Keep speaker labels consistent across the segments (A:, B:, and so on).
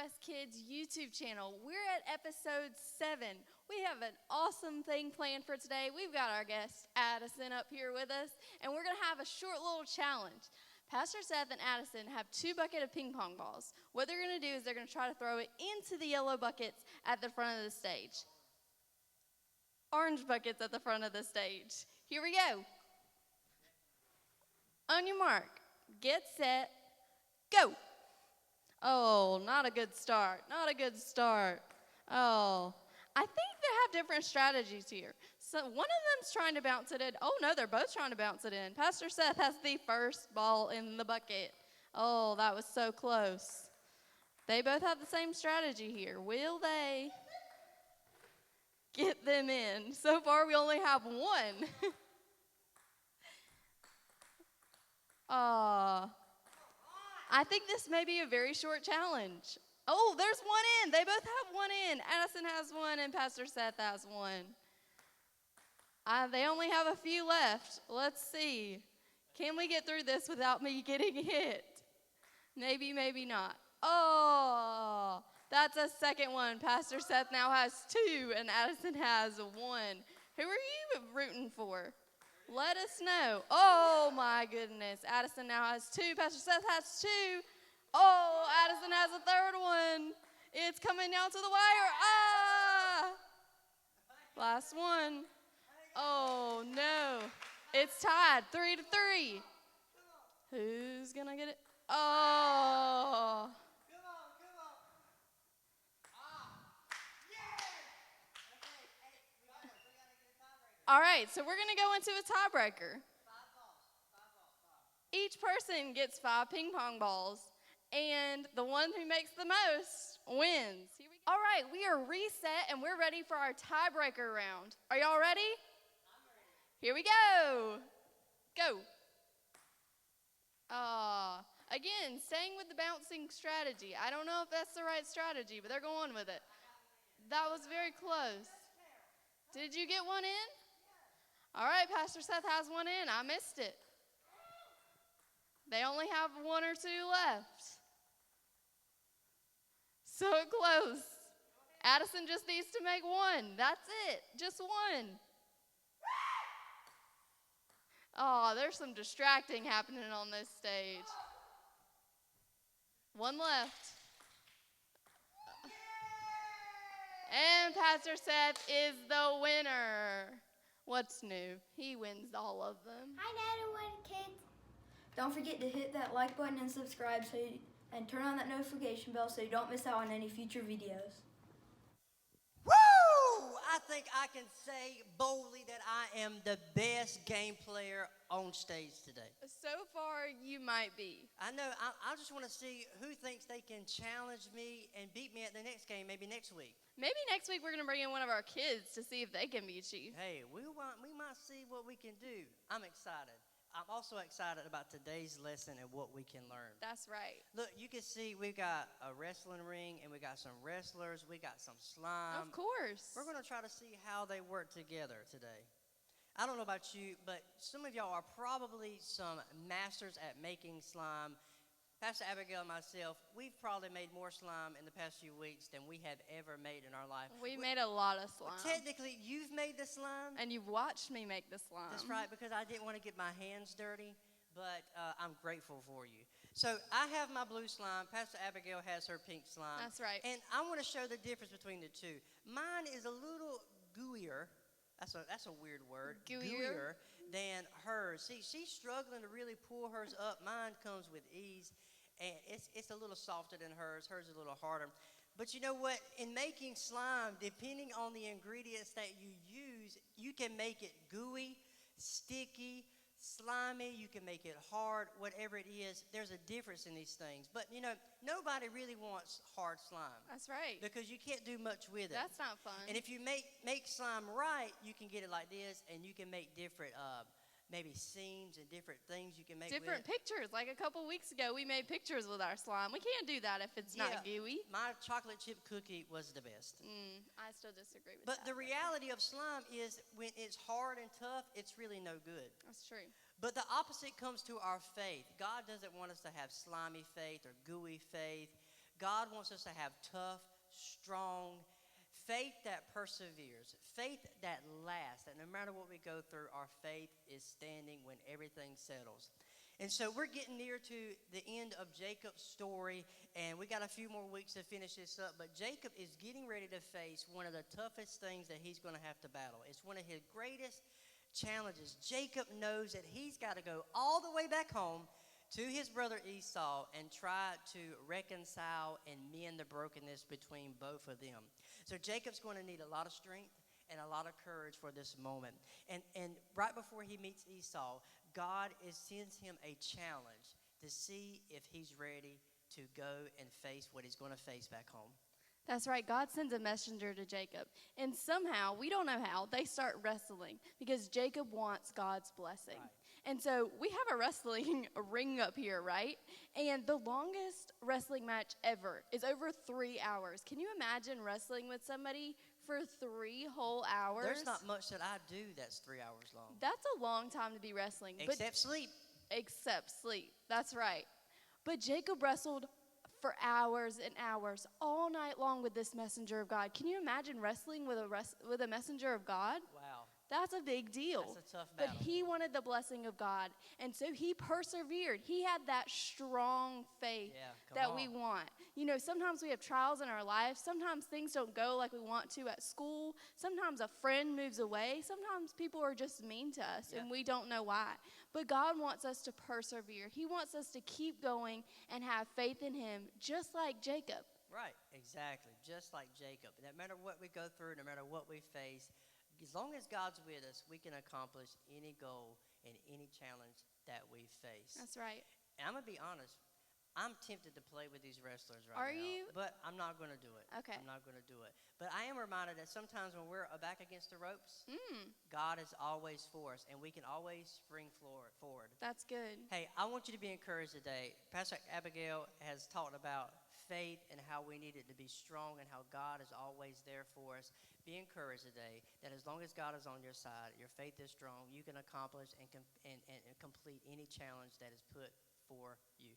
A: Northwest Kids YouTube channel. We're at episode 7. We have an awesome thing planned for today. We've got our guest Addison up here with us, and we're going to have a short little challenge. Pastor Seth and Addison have 2 buckets of ping pong balls. What they're going to do is they're going to try to throw it into the yellow buckets at the front of the stage. Orange buckets at the front of the stage. Here we go. On your mark, get set, go. Oh, not a good start. Not a good start. Oh, I think they have different strategies here. So one of them's trying to bounce it in. Oh, no, they're both trying to bounce it in. Pastor Seth has the first ball in the bucket. Oh, that was so close. They both have the same strategy here. Will they get them in? So far, we only have one. I think this may be a very short challenge. Oh, there's one in. They both have one in. Addison has one and Pastor Seth has one. They only have a few left. Let's see. Can we get through this without me getting hit? Maybe, maybe not. Oh, that's a second one. Pastor Seth now has 2 and Addison has 1. Who are you rooting for? Let us know. Oh, my goodness. Addison now has 2. Pastor Seth has 2. Oh, Addison has a 3rd one. It's coming down to the wire. Ah! Last one. Oh, no. It's tied 3-3. Who's going to get it? Oh. All right, so we're going to go into a tiebreaker. Each person gets 5 ping pong balls, and the one who makes the most wins. All right, we are reset, and we're ready for our tiebreaker round. Are y'all ready? I'm ready. Here we go. Go. Again, staying with the bouncing strategy. I don't know if that's the right strategy, but they're going with it. That was very close. Did you get one in? All right, Pastor Seth has one in. I missed it. They only have 1 or 2 left. So close. Addison just needs to make 1. That's it. Just 1. Oh, there's some distracting happening on this stage. 1 left. And Pastor Seth is the winner. What's new? He wins all of them.
B: Hi, everyone, kids. Don't forget to hit that like button and subscribe and turn on that notification bell so you don't miss out on any future videos.
C: Woo! I think I can say boldly that I am the best game player on stage today.
A: So far, you might be.
C: I know. I just want to see who thinks they can challenge me and beat me at the next game, maybe next week.
A: Maybe next week we're going to bring in one of our kids to see if they can beat you.
C: Hey, we might see what we can do. I'm excited. I'm also excited about today's lesson and what we can learn.
A: That's right.
C: Look, you can see we got a wrestling ring and we got some wrestlers. We got some slime.
A: Of course.
C: We're going to try to see how they work together today. I don't know about you, but some of y'all are probably some masters at making slime. Pastor Abigail and myself, we've probably made more slime in the past few weeks than we have ever made in our life.
A: We made a lot of slime.
C: Technically, you've made the slime.
A: And you've watched me make the slime.
C: That's right, because I didn't want to get my hands dirty, but I'm grateful for you. So I have my blue slime. Pastor Abigail has her pink slime.
A: That's right.
C: And I want to show the difference between the two. Mine is a little gooier. That's a weird word.
A: Gooier
C: than hers. See, she's struggling to really pull hers up. Mine comes with ease. And it's a little softer than hers. Hers is a little harder. But you know what? In making slime, depending on the ingredients that you use, you can make it gooey, sticky, slimy. You can make it hard, whatever it is. There's a difference in these things. But, you know, nobody really wants hard slime.
A: That's right.
C: Because you can't do much with it.
A: That's not fun.
C: And if you make slime right, you can get it like this, and you can make different maybe seams and different things you can make
A: different
C: with
A: pictures. Like a couple weeks ago, we made pictures with our slime. We can't do that if it's not gooey.
C: My chocolate chip cookie was the best.
A: I still disagree with
C: But
A: that.
C: the reality of slime is when it's hard and tough, it's really no good.
A: That's true.
C: But the opposite comes to our faith. God doesn't want us to have slimy faith or gooey faith. God wants us to have tough, strong faith that perseveres, faith that lasts, that no matter what we go through, our faith is standing when everything settles. And so we're getting near to the end of Jacob's story, and we got a few more weeks to finish this up. But Jacob is getting ready to face one of the toughest things that he's going to have to battle. It's one of his greatest challenges. Jacob knows that he's got to go all the way back home to his brother Esau and try to reconcile and mend the brokenness between both of them. So Jacob's going to need a lot of strength and a lot of courage for this moment. And right before he meets Esau, God sends him a challenge to see if he's ready to go and face what he's going to face back home.
A: That's right. God sends a messenger to Jacob. And somehow, we don't know how, they start wrestling because Jacob wants God's blessing.
C: Right.
A: And so we have a wrestling ring up here, right? And the longest wrestling match ever is over 3 hours. Can you imagine wrestling with somebody for 3 whole hours?
C: There's not much that I do that's 3 hours long.
A: That's a long time to be wrestling.
C: Except sleep.
A: Except sleep. That's right. But Jacob wrestled for hours and hours, all night long with this messenger of God. Can you imagine wrestling with a messenger of God?
C: Wow.
A: That's a big deal.
C: That's a tough battle.
A: But he wanted the blessing of God. And so he persevered. He had that strong faith that we want. You know, sometimes we have trials in our life. Sometimes things don't go like we want to at school. Sometimes a friend moves away. Sometimes people are just mean to us and we don't know why. But God wants us to persevere. He wants us to keep going and have faith in him, just like Jacob.
C: Right, exactly. Just like Jacob. No matter what we go through, no matter what we face, as long as God's with us, we can accomplish any goal and any challenge that we face.
A: That's right.
C: And I'm going to be honest. I'm tempted to play with these wrestlers right now.
A: Are you?
C: But I'm not going to do it.
A: Okay.
C: I'm not going to do it. But I am reminded that sometimes when we're back against the ropes, God is always for us, and we can always spring forward.
A: That's good.
C: Hey, I want you to be encouraged today. Pastor Abigail has talked about faith and how we need it to be strong and how God is always there for us. Be encouraged today that as long as God is on your side, your faith is strong, you can accomplish and complete any challenge that is put for you.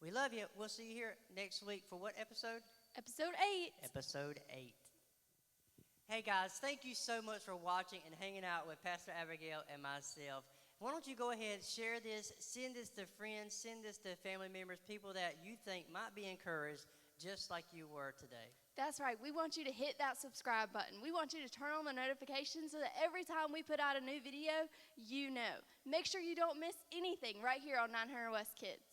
C: We love you. We'll see you here next week for what episode?
A: Episode 8.
C: Episode 8. Hey guys, thank you so much for watching and hanging out with Pastor Abigail and myself. Why don't you go ahead, share this, send this to friends, send this to family members, people that you think might be encouraged just like you were today.
A: That's right. We want you to hit that subscribe button. We want you to turn on the notifications so that every time we put out a new video, you know. Make sure you don't miss anything right here on 900 West Kids.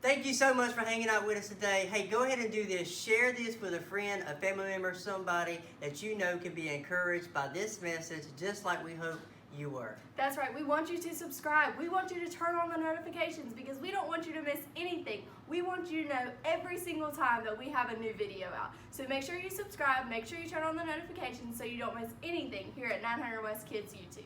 C: Thank you so much for hanging out with us today. Hey, go ahead and do this. Share this with a friend, a family member, somebody that you know can be encouraged by this message just like we hope you were.
A: That's right. We want you to subscribe. We want you to turn on the notifications because we don't want you to miss anything. We want you to know every single time that we have a new video out. So make sure you subscribe. Make sure you turn on the notifications so you don't miss anything here at 900 West Kids YouTube.